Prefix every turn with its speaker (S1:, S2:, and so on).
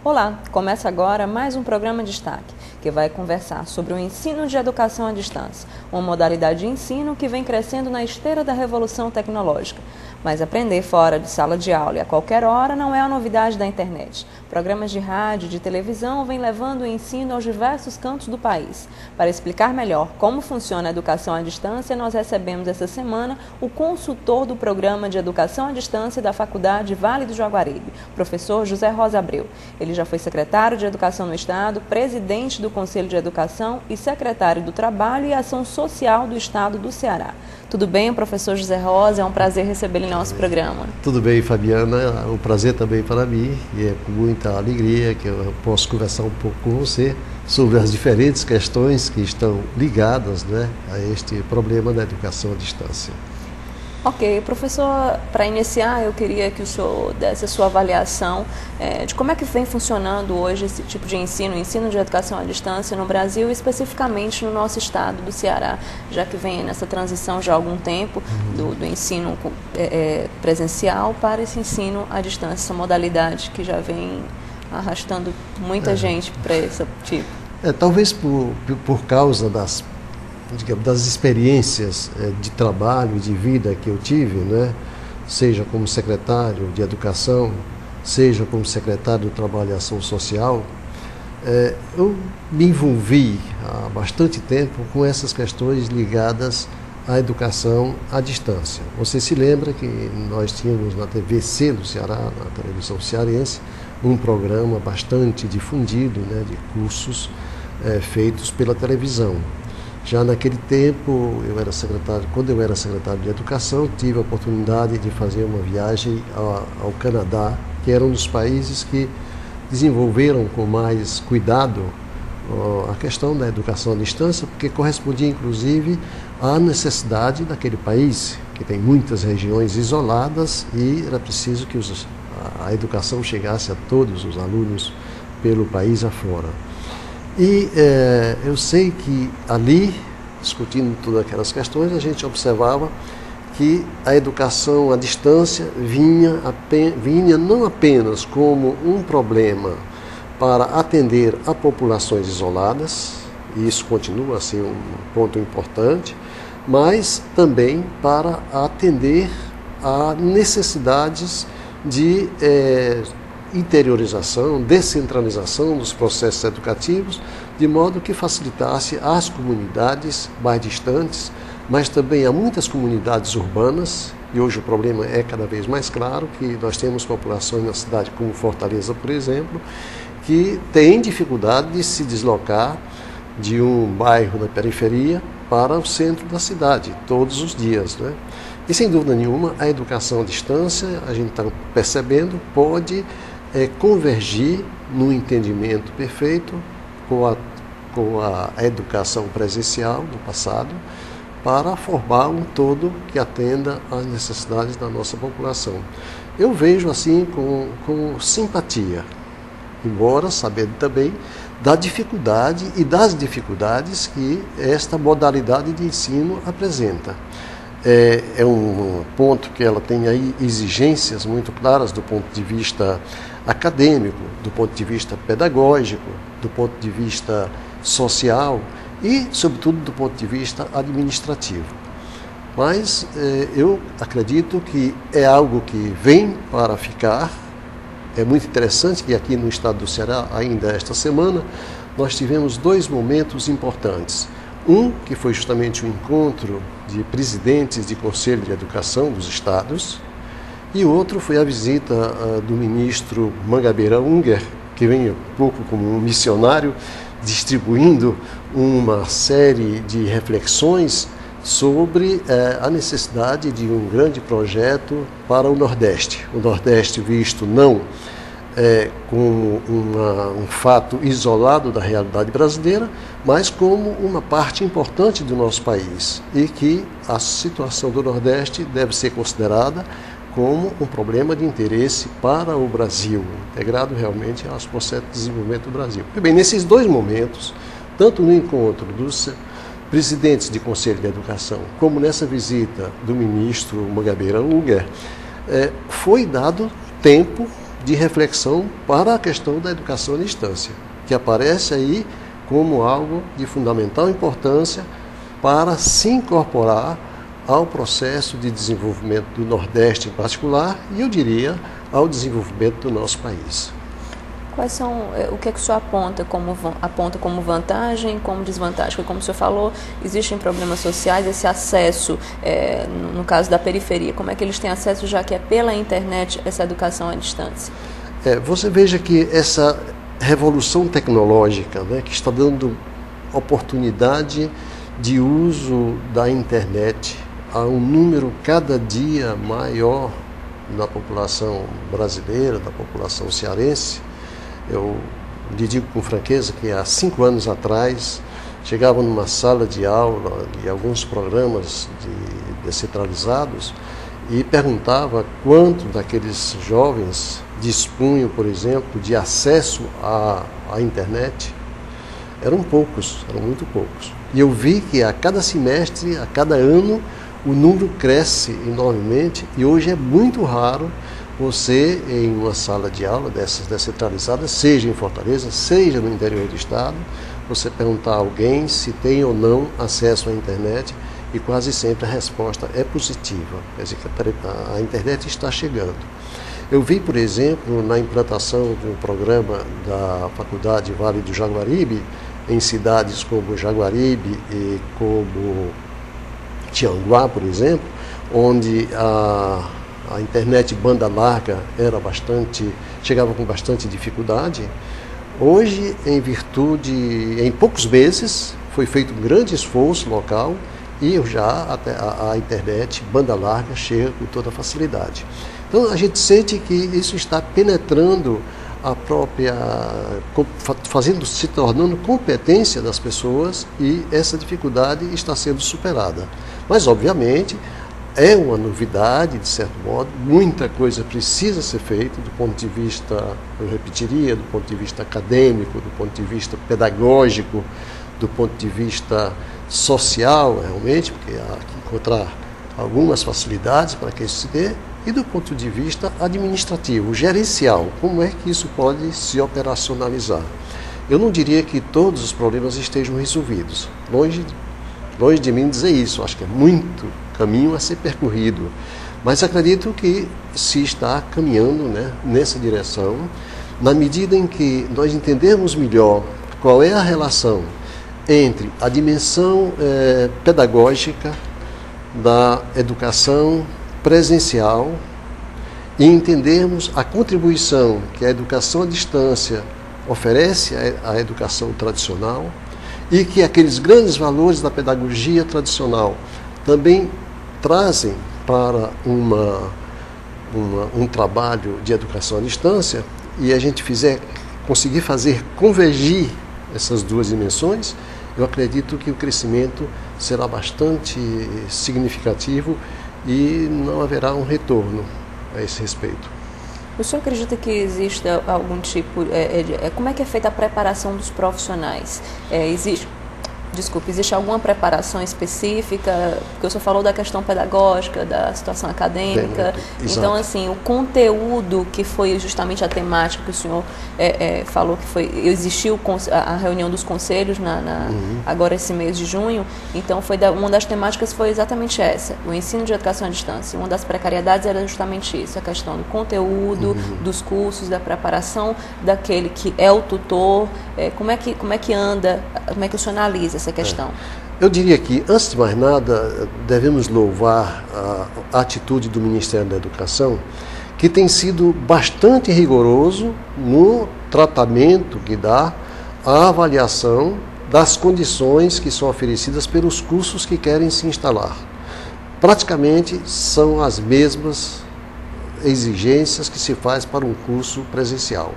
S1: Olá, começa agora mais um programa Destaque, que vai conversar sobre o ensino de educação à distância, uma modalidade de ensino que vem crescendo na esteira da revolução tecnológica. Mas aprender fora de sala de aula e a qualquer hora não é a novidade da internet. Programas de rádio e de televisão vêm levando o ensino aos diversos cantos do país. Para explicar melhor como funciona a educação à distância, nós recebemos essa semana o consultor do Programa de Educação à Distância da Faculdade Vale do Jaguaribe, professor José Rosa Abreu. Ele já foi secretário de Educação no Estado, presidente do Conselho de Educação e secretário do Trabalho e Ação Social do Estado do Ceará. Tudo bem, professor José Rosa? É um prazer recebê-lo em nosso programa.
S2: Tudo bem, Fabiana. O prazer também para mim e é com muita alegria que eu posso conversar um pouco com você sobre as diferentes questões que estão ligadas, a este problema da educação à distância.
S1: Ok, professor, para iniciar eu queria que o senhor desse a sua avaliação de como é que vem funcionando hoje esse tipo de ensino, o ensino de educação à distância no Brasil e especificamente no nosso estado do Ceará, já que vem nessa transição já há algum tempo do ensino presencial para esse ensino à distância, essa modalidade que já vem arrastando muita gente para esse tipo.
S2: Talvez por causa das experiências de trabalho e de vida que eu tive, seja como secretário de Educação, seja como secretário do Trabalho e Ação Social, eu me envolvi há bastante tempo com essas questões ligadas à educação à distância. Você se lembra que nós tínhamos na TVC do Ceará, na televisão cearense, um programa bastante difundido, de cursos feitos pela televisão. Já naquele tempo, quando eu era secretário de Educação, tive a oportunidade de fazer uma viagem ao Canadá, que era um dos países que desenvolveram com mais cuidado a questão da educação à distância, porque correspondia inclusive à necessidade daquele país, que tem muitas regiões isoladas e era preciso que a educação chegasse a todos os alunos pelo país afora. E eu sei que ali, discutindo todas aquelas questões, a gente observava que a educação à distância vinha não apenas como um problema para atender a populações isoladas, e isso continua a ser um ponto importante, mas também para atender a necessidades de interiorização, descentralização dos processos educativos, de modo que facilitasse às comunidades mais distantes, mas também a muitas comunidades urbanas, e hoje o problema é cada vez mais claro, que nós temos populações na cidade como Fortaleza, por exemplo, que têm dificuldade de se deslocar de um bairro na periferia para o centro da cidade, todos os dias, E sem dúvida nenhuma, a educação à distância, a gente está percebendo, pode convergir no entendimento perfeito com a educação presencial do passado para formar um todo que atenda às necessidades da nossa população. Eu vejo assim com simpatia, embora sabendo também da dificuldade e das dificuldades que esta modalidade de ensino apresenta. É um ponto que ela tem aí exigências muito claras do ponto de vista acadêmico, do ponto de vista pedagógico, do ponto de vista social e, sobretudo, do ponto de vista administrativo. Mas eu acredito que é algo que vem para ficar. É muito interessante que aqui no estado do Ceará, ainda esta semana, nós tivemos dois momentos importantes. Um, que foi justamente o encontro de presidentes de Conselho de Educação dos estados, e outro foi a visita do ministro Mangabeira Unger, que vem um pouco como um missionário, distribuindo uma série de reflexões sobre a necessidade de um grande projeto para o Nordeste. O Nordeste visto não como um fato isolado da realidade brasileira, mas como uma parte importante do nosso país e que a situação do Nordeste deve ser considerada como um problema de interesse para o Brasil, integrado realmente aos processos de desenvolvimento do Brasil. E bem, nesses dois momentos, tanto no encontro dos presidentes de Conselho de Educação, como nessa visita do ministro Mangabeira Unger, foi dado tempo de reflexão para a questão da educação à distância, que aparece aí como algo de fundamental importância para se incorporar ao processo de desenvolvimento do Nordeste em particular e, eu diria, ao desenvolvimento do nosso país.
S1: Quais são, o que é que o senhor aponta como vantagem, como desvantagem? Porque, como o senhor falou, existem problemas sociais, esse acesso, no caso da periferia, como é que eles têm acesso, já que é pela internet, essa educação à distância?
S2: Você veja que essa revolução tecnológica, né, que está dando oportunidade de uso da internet a um número cada dia maior da população brasileira, da população cearense. Eu lhe digo com franqueza que há 5 anos atrás chegava numa sala de aula de alguns programas descentralizados e perguntava quanto daqueles jovens dispunham, por exemplo, de acesso à internet. Eram poucos, eram muito poucos. E eu vi que a cada semestre, a cada ano, o número cresce enormemente e hoje é muito raro você, em uma sala de aula dessas descentralizadas, seja em Fortaleza, seja no interior do estado, você perguntar a alguém se tem ou não acesso à internet e quase sempre a resposta é positiva. Quer dizer, que a internet está chegando. Eu vi, por exemplo, na implantação de um programa da Faculdade Vale do Jaguaribe, em cidades como Jaguaribe e como Tianguá, por exemplo, onde a internet banda larga chegava com bastante dificuldade. Hoje, em poucos meses, foi feito um grande esforço local e já a internet banda larga chega com toda facilidade. Então a gente sente que isso está penetrando a própria, se tornando competência das pessoas e essa dificuldade está sendo superada. Mas, obviamente, é uma novidade, de certo modo, muita coisa precisa ser feita do ponto de vista, eu repetiria, do ponto de vista acadêmico, do ponto de vista pedagógico, do ponto de vista social, realmente, porque há que encontrar algumas facilidades para que isso se dê, e do ponto de vista administrativo, gerencial, como é que isso pode se operacionalizar. Eu não diria que todos os problemas estejam resolvidos, longe de mim dizer isso, acho que é muito caminho a ser percorrido, mas acredito que se está caminhando, né, nessa direção, na medida em que nós entendermos melhor qual é a relação entre a dimensão pedagógica da educação presencial e entendermos a contribuição que a educação à distância oferece à educação tradicional e que aqueles grandes valores da pedagogia tradicional também trazem para um trabalho de educação à distância e a gente conseguir fazer convergir essas duas dimensões, eu acredito que o crescimento será bastante significativo e não haverá um retorno a esse respeito.
S1: O senhor acredita que exista algum tipo... como é que é feita a preparação dos profissionais? Existe alguma preparação específica? Porque o senhor falou da questão pedagógica, da situação acadêmica. Então, assim, o conteúdo que foi justamente a temática que o senhor falou que existiu a reunião dos conselhos agora esse mês de junho. Então, uma das temáticas foi exatamente essa, o ensino de educação à distância. Uma das precariedades era justamente isso, a questão do conteúdo, dos cursos, da preparação daquele que é o tutor. Como é que anda, como é que o senhor analisa essa questão?
S2: Eu diria que, antes de mais nada, devemos louvar a atitude do Ministério da Educação, que tem sido bastante rigoroso no tratamento que dá à avaliação das condições que são oferecidas pelos cursos que querem se instalar. Praticamente são as mesmas exigências que se faz para um curso presencial.